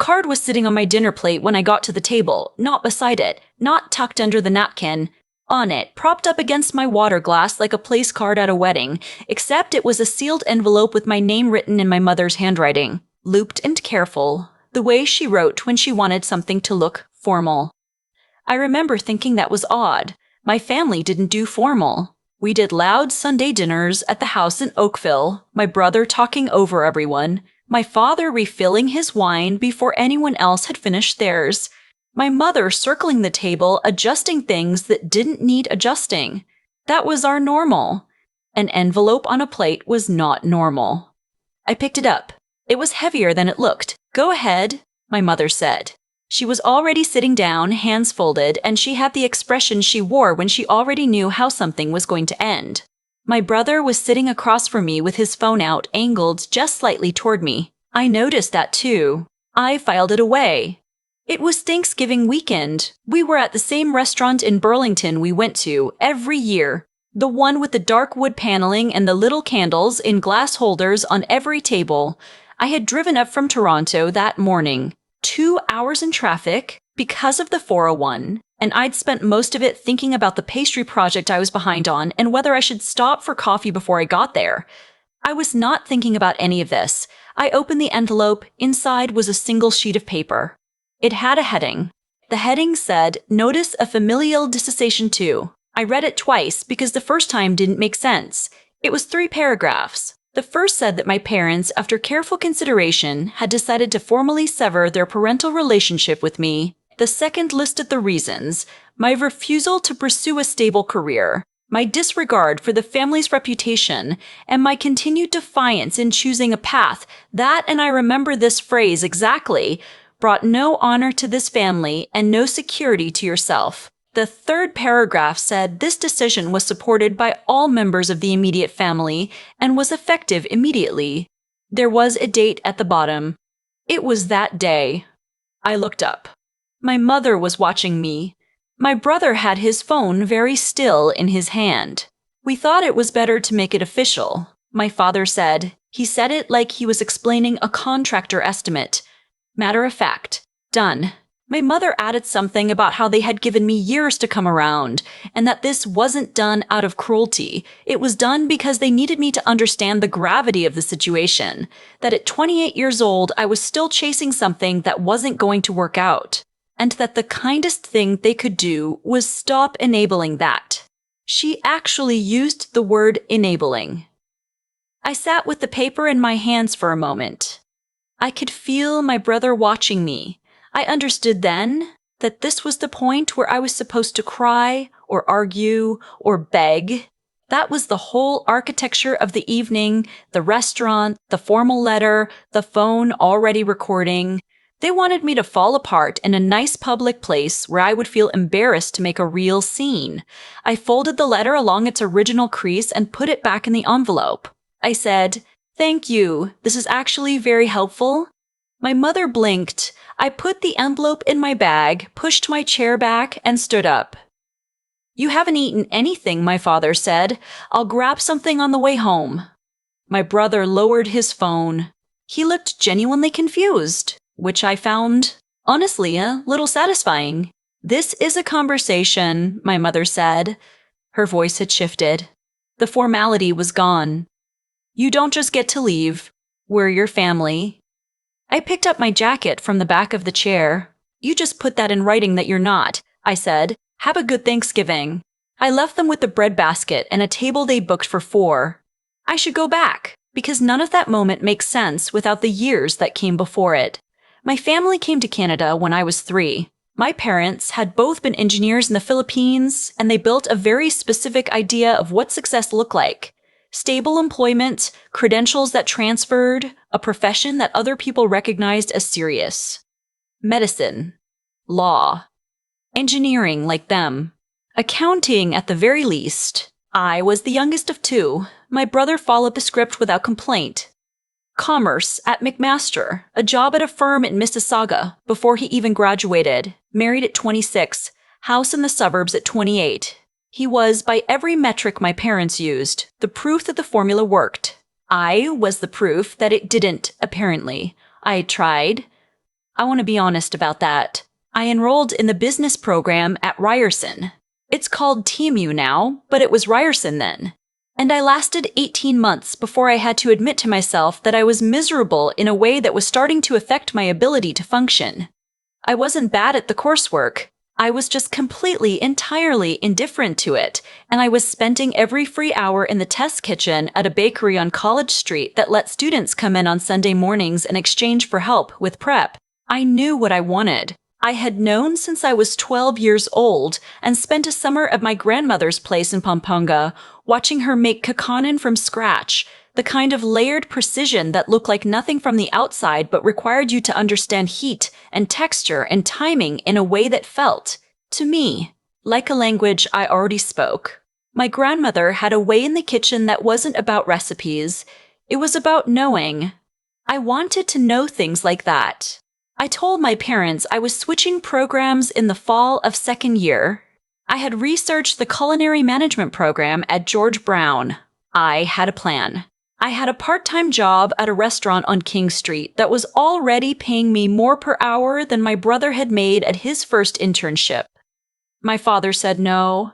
card was sitting on my dinner plate when I got to the table, not beside it, not tucked under the napkin. On it, propped up against my water glass like a place card at a wedding, except it was a sealed envelope with my name written in my mother's handwriting, looped and careful, the way she wrote when she wanted something to look formal. I remember thinking that was odd. My family didn't do formal. We did loud Sunday dinners at the house in Oakville, my brother talking over everyone, my father refilling his wine before anyone else had finished theirs, my mother circling the table, adjusting things that didn't need adjusting. That was our normal. An envelope on a plate was not normal. I picked it up. It was heavier than it looked. "Go ahead," my mother said. She was already sitting down, hands folded, and she had the expression she wore when she already knew how something was going to end. My brother was sitting across from me with his phone out, angled just slightly toward me. I noticed that too. I filed it away. It was Thanksgiving weekend. We were at the same restaurant in Burlington we went to every year. The one with the dark wood paneling and the little candles in glass holders on every table. I had driven up from Toronto that morning. 2 hours in traffic because of the 401, and I'd spent most of it thinking about the pastry project I was behind on and whether I should stop for coffee before I got there. I was not thinking about any of this. I opened the envelope. Inside was a single sheet of paper. It had a heading. The heading said, "Notice of Familial Disassociation 2. I read it twice because the first time didn't make sense. It was 3 paragraphs. The first said that my parents, after careful consideration, had decided to formally sever their parental relationship with me. The second listed the reasons: my refusal to pursue a stable career, my disregard for the family's reputation, and my continued defiance in choosing a path that, and I remember this phrase exactly, brought no honor to this family and no security to yourself. The third paragraph said this decision was supported by all members of the immediate family and was effective immediately. There was a date at the bottom. It was that day. I looked up. My mother was watching me. My brother had his phone very still in his hand. "We thought it was better to make it official," my father said. He said it like he was explaining a contractor estimate. Matter of fact, done. My mother added something about how they had given me years to come around, and that this wasn't done out of cruelty. It was done because they needed me to understand the gravity of the situation, that at 28 years old I was still chasing something that wasn't going to work out, and that the kindest thing they could do was stop enabling that. She actually used the word enabling. I sat with the paper in my hands for a moment. I could feel my brother watching me. I understood then that this was the point where I was supposed to cry or argue or beg. That was the whole architecture of the evening, the restaurant, the formal letter, the phone already recording. They wanted me to fall apart in a nice public place where I would feel embarrassed to make a real scene. I folded the letter along its original crease and put it back in the envelope. I said, "Thank you. This is actually very helpful." My mother blinked. I put the envelope in my bag, pushed my chair back, and stood up. "You haven't eaten anything," my father said. "I'll grab something on the way home." My brother lowered his phone. He looked genuinely confused, which I found, honestly, a little satisfying. "This is a conversation," my mother said. Her voice had shifted. The formality was gone. "You don't just get to leave. We're your family." I picked up my jacket from the back of the chair. "You just put that in writing that you're not," I said. "Have a good Thanksgiving." I left them with the bread basket and a table they booked for 4. I should go back, because none of that moment makes sense without the years that came before it. My family came to Canada when I was 3. My parents had both been engineers in the Philippines, and they built a very specific idea of what success looked like. Stable employment, credentials that transferred, a profession that other people recognized as serious. Medicine. Law. Engineering like them. Accounting at the very least. I was the youngest of 2. My brother followed the script without complaint. Commerce at McMaster, a job at a firm in Mississauga before he even graduated. Married at 26, house in the suburbs at 28. He was, by every metric my parents used, the proof that the formula worked. I was the proof that it didn't, apparently. I tried. I want to be honest about that. I enrolled in the business program at Ryerson. It's called TMU now, but it was Ryerson then. And I lasted 18 months before I had to admit to myself that I was miserable in a way that was starting to affect my ability to function. I wasn't bad at the coursework. I was just entirely indifferent to it, and I was spending every free hour in the test kitchen at a bakery on College Street that let students come in on Sunday mornings in exchange for help with prep. I knew what I wanted. I had known since I was 12 years old and spent a summer at my grandmother's place in Pampanga, watching her make kakanin from scratch, the kind of layered precision that looked like nothing from the outside but required you to understand heat and texture and timing in a way that felt, to me, like a language I already spoke. My grandmother had a way in the kitchen that wasn't about recipes. It was about knowing. I wanted to know things like that. I told my parents I was switching programs in the fall of second year. I had researched the culinary management program at George Brown. I had a plan. I had a part-time job at a restaurant on King Street that was already paying me more per hour than my brother had made at his first internship. My father said no.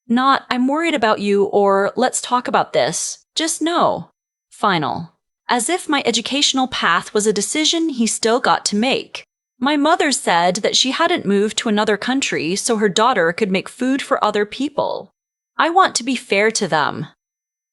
Not, I'm worried about you, or let's talk about this. Just no. Final. As if my educational path was a decision he still got to make. My mother said that she hadn't moved to another country so her daughter could make food for other people. I want to be fair to them.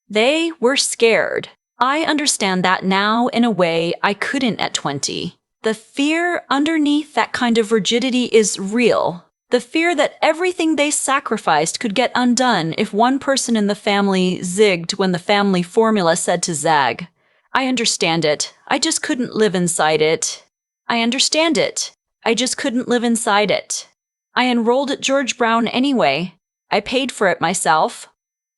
They were scared. I understand that now in a way I couldn't at 20. The fear underneath that kind of rigidity is real. The fear that everything they sacrificed could get undone if one person in the family zigged when the family formula said to zag. I understand it. I just couldn't live inside it. I understand it. I just couldn't live inside it. I enrolled at George Brown anyway. I paid for it myself.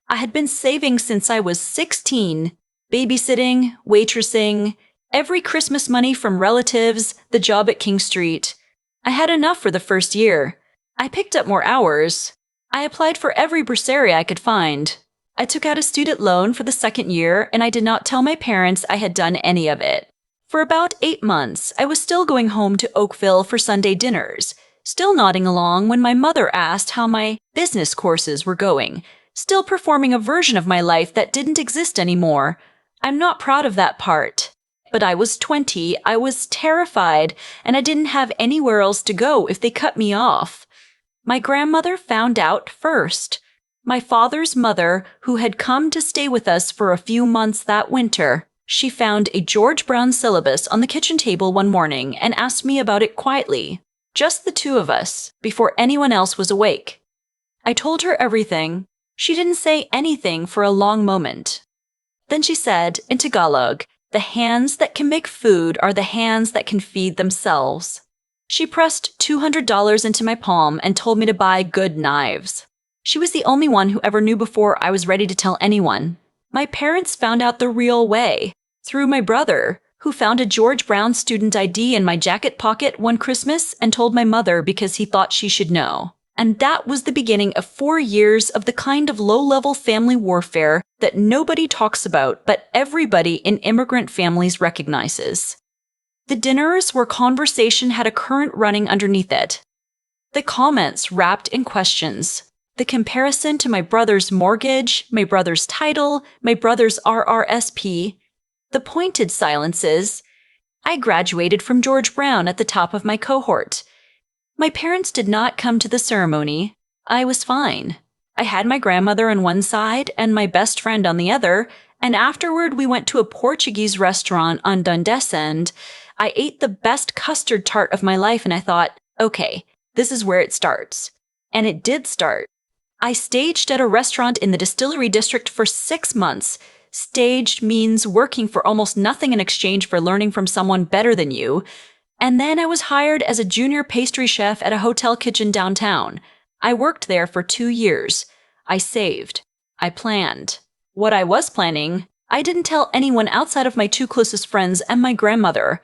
I had been saving since I was 16, babysitting, waitressing, every Christmas money from relatives, the job at King Street. I had enough for the first year. I picked up more hours. I applied for every bursary I could find. I took out a student loan for the second year, and I did not tell my parents I had done any of it. For about 8 months, I was still going home to Oakville for Sunday dinners, still nodding along when my mother asked how my business courses were going, still performing a version of my life that didn't exist anymore. I'm not proud of that part. But I was 20, I was terrified, and I didn't have anywhere else to go if they cut me off. My grandmother found out first. My father's mother, who had come to stay with us for a few months that winter, she found a George Brown syllabus on the kitchen table one morning and asked me about it quietly, just the two of us, before anyone else was awake. I told her everything. She didn't say anything for a long moment. Then she said, in Tagalog, "The hands that can make food are the hands that can feed themselves." She pressed $200 into my palm and told me to buy good knives. She was the only one who ever knew before I was ready to tell anyone. My parents found out the real way, through my brother, who found a George Brown student ID in my jacket pocket one Christmas and told my mother because he thought she should know. And that was the beginning of 4 years of the kind of low-level family warfare that nobody talks about but everybody in immigrant families recognizes. The dinners where conversation had a current running underneath it. The comments wrapped in questions. The comparison to my brother's mortgage, my brother's title, my brother's RRSP. The pointed silences. I graduated from George Brown at the top of my cohort. My parents did not come to the ceremony. I was fine. I had my grandmother on one side and my best friend on the other, and afterward we went to a Portuguese restaurant on Dundas End. I ate the best custard tart of my life and I thought, okay, this is where it starts. And it did start. I staged at a restaurant in the Distillery District for 6 months. Staged means working for almost nothing in exchange for learning from someone better than you. And then I was hired as a junior pastry chef at a hotel kitchen downtown. I worked there for 2 years. I saved. I planned. What I was planning, I didn't tell anyone outside of my 2 closest friends and my grandmother.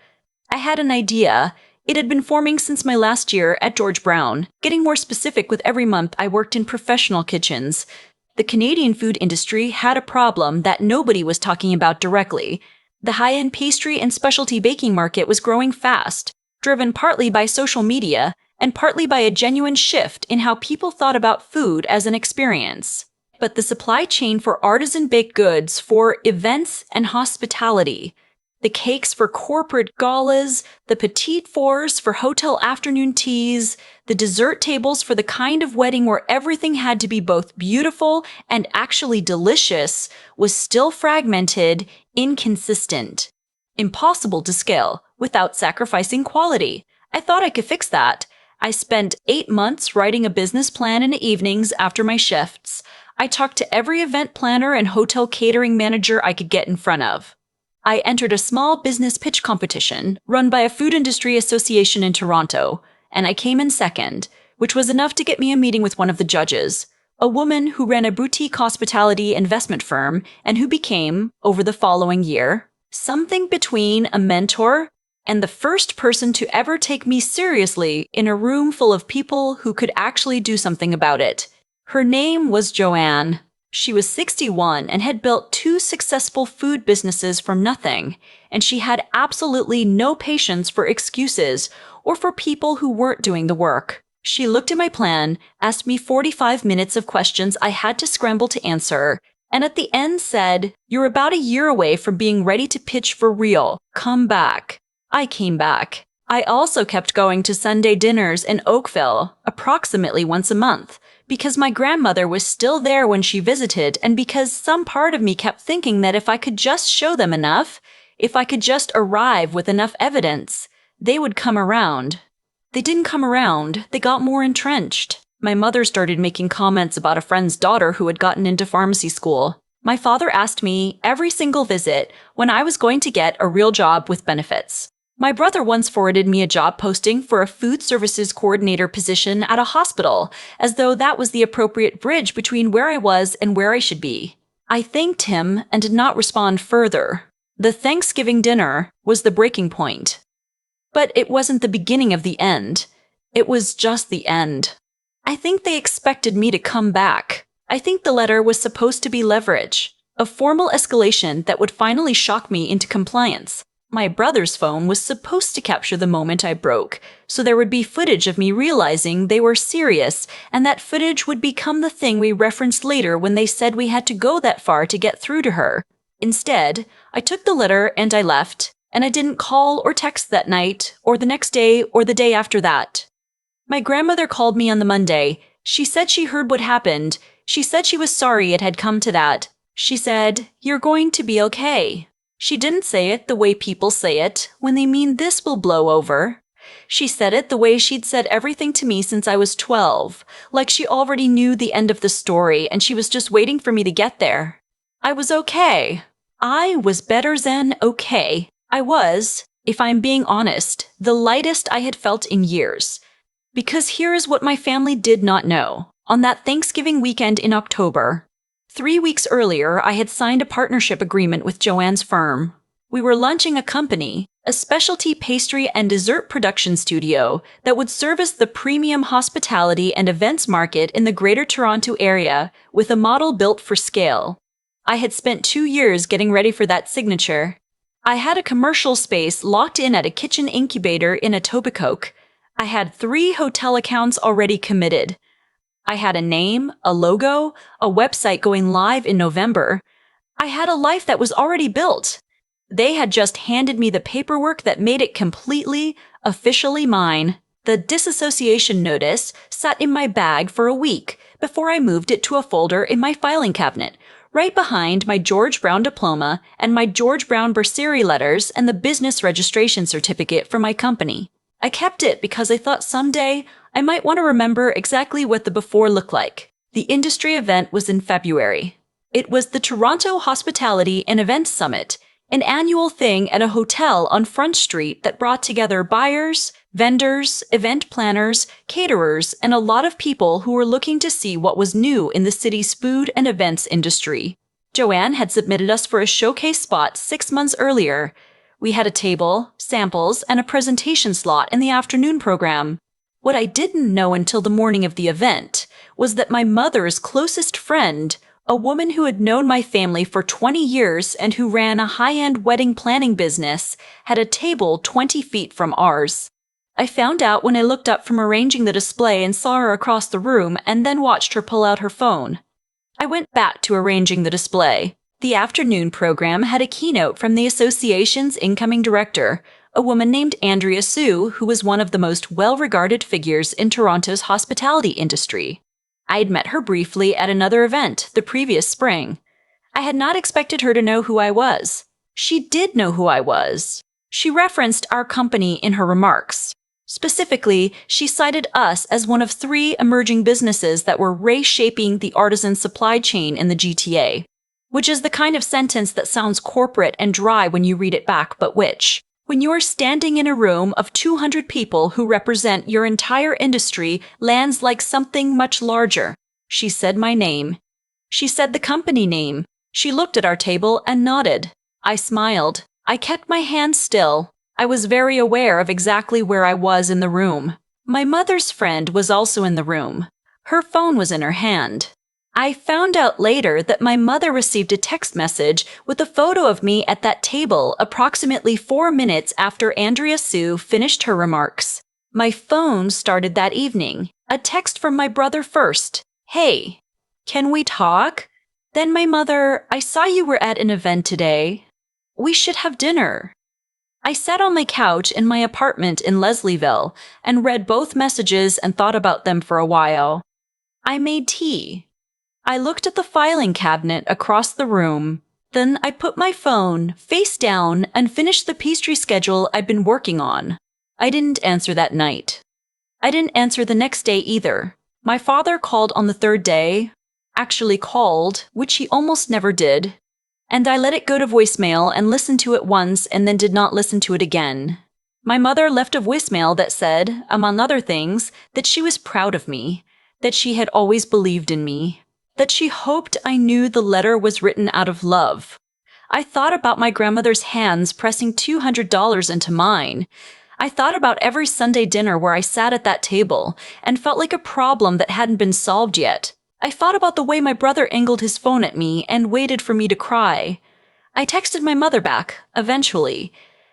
I had an idea. It had been forming since my last year at George Brown, getting more specific with every month I worked in professional kitchens. The Canadian food industry had a problem that nobody was talking about directly. The high-end pastry and specialty baking market was growing fast, driven partly by social media and partly by a genuine shift in how people thought about food as an experience. But the supply chain for artisan baked goods for events and hospitality, the cakes for corporate galas, the petite fours for hotel afternoon teas, the dessert tables for the kind of wedding where everything had to be both beautiful and actually delicious, was still fragmented, inconsistent, impossible to scale without sacrificing quality. I thought I could fix that. I spent 8 months writing a business plan in the evenings after my shifts. I talked to every event planner and hotel catering manager I could get in front of. I entered a small business pitch competition run by a food industry association in Toronto, and I came in second, which was enough to get me a meeting with one of the judges, a woman who ran a boutique hospitality investment firm and who became, over the following year, something between a mentor and the first person to ever take me seriously in a room full of people who could actually do something about it. Her name was Joanne. She was 61 and had built 2 successful food businesses from nothing, and she had absolutely no patience for excuses or for people who weren't doing the work. She looked at my plan, asked me 45 minutes of questions I had to scramble to answer, and at the end said, "You're about a year away from being ready to pitch for real. Come back." I came back. I also kept going to Sunday dinners in Oakville, approximately once a month, because my grandmother was still there when she visited and because some part of me kept thinking that if I could just show them enough, if I could just arrive with enough evidence, they would come around. They didn't come around, they got more entrenched. My mother started making comments about a friend's daughter who had gotten into pharmacy school. My father asked me every single visit when I was going to get a real job with benefits. My brother once forwarded me a job posting for a food services coordinator position at a hospital, as though that was the appropriate bridge between where I was and where I should be. I thanked him and did not respond further. The Thanksgiving dinner was the breaking point. But it wasn't the beginning of the end. It was just the end. I think they expected me to come back. I think the letter was supposed to be leverage, a formal escalation that would finally shock me into compliance. My brother's phone was supposed to capture the moment I broke, so there would be footage of me realizing they were serious, and that footage would become the thing we referenced later when they said we had to go that far to get through to her. Instead, I took the letter and I left, and I didn't call or text that night, or the next day, or the day after that. My grandmother called me on the Monday. She said she heard what happened. She said she was sorry it had come to that. She said, "You're going to be okay." She didn't say it the way people say it when they mean this will blow over. She said it the way she'd said everything to me since I was 12, like she already knew the end of the story and she was just waiting for me to get there. I was okay. I was better than okay. I was, if I'm being honest, the lightest I had felt in years. Because here is what my family did not know. On that Thanksgiving weekend in October, 3 weeks earlier, I had signed a partnership agreement with Joanne's firm. We were launching a company, a specialty pastry and dessert production studio that would service the premium hospitality and events market in the Greater Toronto area with a model built for scale. I had spent 2 years getting ready for that signature. I had a commercial space locked in at a kitchen incubator in Etobicoke. I had 3 hotel accounts already committed. I had a name, a logo, a website going live in November. I had a life that was already built. They had just handed me the paperwork that made it completely, officially mine. The disassociation notice sat in my bag for a week before I moved it to a folder in my filing cabinet, right behind my George Brown diploma and my George Brown bursary letters and the business registration certificate for my company. I kept it because I thought someday I might want to remember exactly what the before looked like. The industry event was in February. It was the Toronto Hospitality and Events Summit, an annual thing at a hotel on Front Street that brought together buyers, vendors, event planners, caterers, and a lot of people who were looking to see what was new in the city's food and events industry. Joanne had submitted us for a showcase spot 6 months earlier. We had a table, samples, and a presentation slot in the afternoon program. What I didn't know until the morning of the event was that my mother's closest friend, a woman who had known my family for 20 years and who ran a high-end wedding planning business, had a table 20 feet from ours. I found out when I looked up from arranging the display and saw her across the room and then watched her pull out her phone. I went back to arranging the display. The afternoon program had a keynote from the association's incoming director, a woman named Andrea Sue, who was one of the most well-regarded figures in Toronto's hospitality industry. I had met her briefly at another event the previous spring. I had not expected her to know who I was. She did know who I was. She referenced our company in her remarks. Specifically, she cited us as one of 3 emerging businesses that were reshaping the artisan supply chain in the GTA, which is the kind of sentence that sounds corporate and dry when you read it back, but which, when you're standing in a room of 200 people who represent your entire industry, lands like something much larger. She said my name. She said the company name. She looked at our table and nodded. I smiled. I kept my hands still. I was very aware of exactly where I was in the room. My mother's friend was also in the room. Her phone was in her hand. I found out later that my mother received a text message with a photo of me at that table approximately 4 minutes after Andrea Sue finished her remarks. My phone started that evening. A text from my brother first. Hey, can we talk? Then my mother, I saw you were at an event today. We should have dinner. I sat on my couch in my apartment in Leslieville and read both messages and thought about them for a while. I made tea. I looked at the filing cabinet across the room. Then I put my phone face down and finished the pastry schedule I'd been working on. I didn't answer that night. I didn't answer the next day either. My father called on the 3rd day, actually called, which he almost never did, and I let it go to voicemail and listened to it once and then did not listen to it again. My mother left a voicemail that said, among other things, that she was proud of me, that she had always believed in me, that she hoped I knew the letter was written out of love. I thought about my grandmother's hands pressing $200 into mine. I thought about every Sunday dinner where I sat at that table and felt like a problem that hadn't been solved yet. I thought about the way my brother angled his phone at me and waited for me to cry. I texted my mother back, eventually.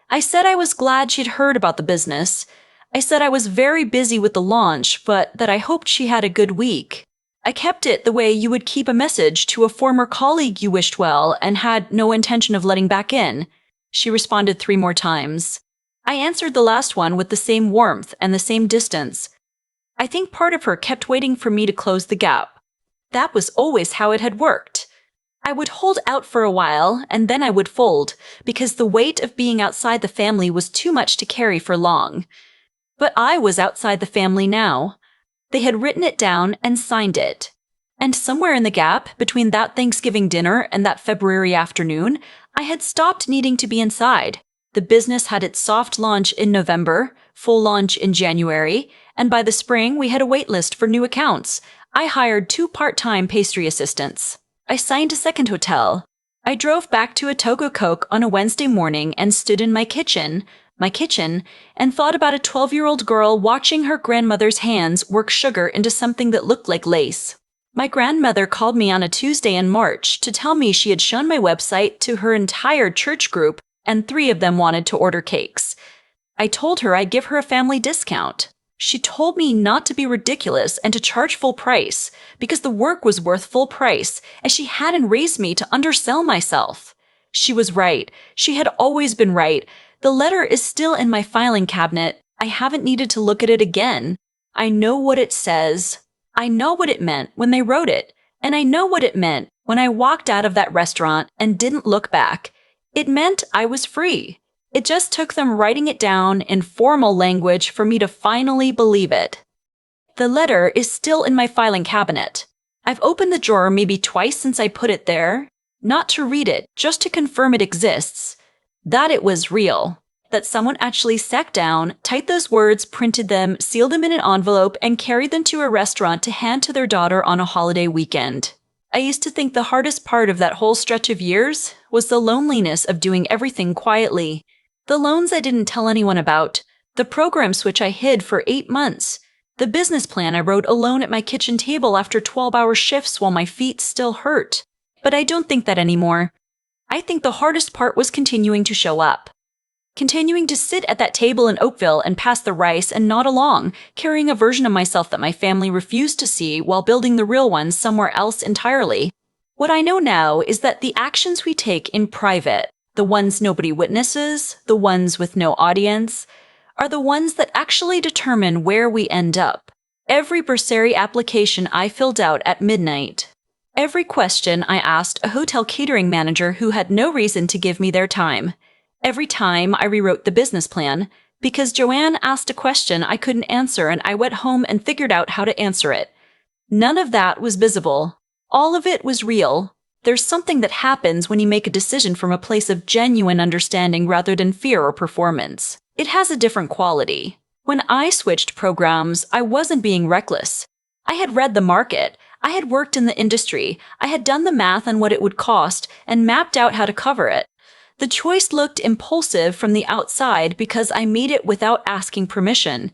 I said I was glad she'd heard about the business. I said I was very busy with the launch, but that I hoped she had a good week. I kept it the way you would keep a message to a former colleague you wished well and had no intention of letting back in. She responded 3 more times. I answered the last one with the same warmth and the same distance. I think part of her kept waiting for me to close the gap. That was always how it had worked. I would hold out for a while, and then I would fold, because the weight of being outside the family was too much to carry for long. But I was outside the family now. They had written it down and signed it. And somewhere in the gap, between that Thanksgiving dinner and that February afternoon, I had stopped needing to be inside. The business had its soft launch in November, full launch in January, and by the spring we had a wait list for new accounts. I hired 2 part-time pastry assistants. I signed a second hotel. I drove back to Etogocoke on a Wednesday morning and stood in my kitchen, and thought about a 12-year-old girl watching her grandmother's hands work sugar into something that looked like lace. My grandmother called me on a Tuesday in March to tell me she had shown my website to her entire church group and 3 of them wanted to order cakes. I told her I'd give her a family discount. She told me not to be ridiculous and to charge full price, because the work was worth full price, as she hadn't raised me to undersell myself. She was right. She had always been right. The letter is still in my filing cabinet. I haven't needed to look at it again. I know what it says. I know what it meant when they wrote it, and I know what it meant when I walked out of that restaurant and didn't look back. It meant I was free. It just took them writing it down in formal language for me to finally believe it. The letter is still in my filing cabinet. I've opened the drawer maybe twice since I put it there, not to read it, just to confirm it exists, that it was real, that someone actually sat down, typed those words, printed them, sealed them in an envelope, and carried them to a restaurant to hand to their daughter on a holiday weekend. I used to think the hardest part of that whole stretch of years was the loneliness of doing everything quietly. The loans I didn't tell anyone about, the program switch I hid for 8 months, the business plan I wrote alone at my kitchen table after 12-hour shifts while my feet still hurt. But I don't think that anymore. I think the hardest part was continuing to show up. Continuing to sit at that table in Oakville and pass the rice and nod along, carrying a version of myself that my family refused to see while building the real one somewhere else entirely. What I know now is that the actions we take in private, the ones nobody witnesses, the ones with no audience, are the ones that actually determine where we end up. Every bursary application I filled out at midnight. Every question I asked a hotel catering manager who had no reason to give me their time. Every time I rewrote the business plan, because Joanne asked a question I couldn't answer and I went home and figured out how to answer it. None of that was visible. All of it was real. There's something that happens when you make a decision from a place of genuine understanding rather than fear or performance. It has a different quality. When I switched programs, I wasn't being reckless. I had read the market. I had worked in the industry. I had done the math on what it would cost and mapped out how to cover it. The choice looked impulsive from the outside because I made it without asking permission.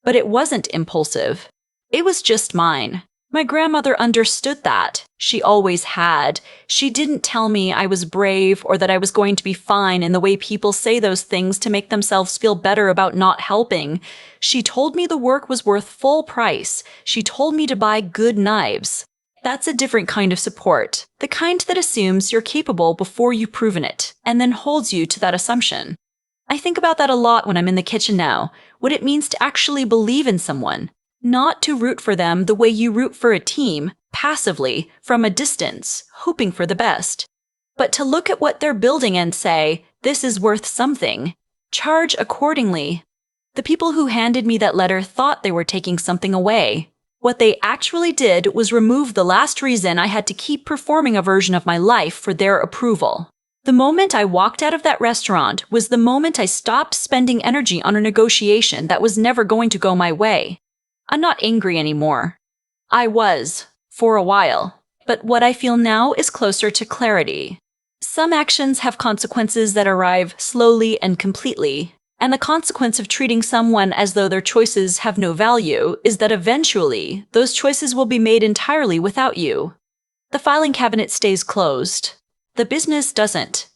But it wasn't impulsive. It was just mine. My grandmother understood that. She always had. She didn't tell me I was brave or that I was going to be fine in the way people say those things to make themselves feel better about not helping. She told me the work was worth full price. She told me to buy good knives. That's a different kind of support, the kind that assumes you're capable before you've proven it, and then holds you to that assumption. I think about that a lot when I'm in the kitchen now, what it means to actually believe in someone, not to root for them the way you root for a team, passively, from a distance, hoping for the best, but to look at what they're building and say, this is worth something. Charge accordingly. The people who handed me that letter thought they were taking something away. What they actually did was remove the last reason I had to keep performing a version of my life for their approval. The moment I walked out of that restaurant was the moment I stopped spending energy on a negotiation that was never going to go my way. I'm not angry anymore. I was, for a while, but what I feel now is closer to clarity. Some actions have consequences that arrive slowly and completely. And the consequence of treating someone as though their choices have no value is that eventually, those choices will be made entirely without you. The filing cabinet stays closed. The business doesn't.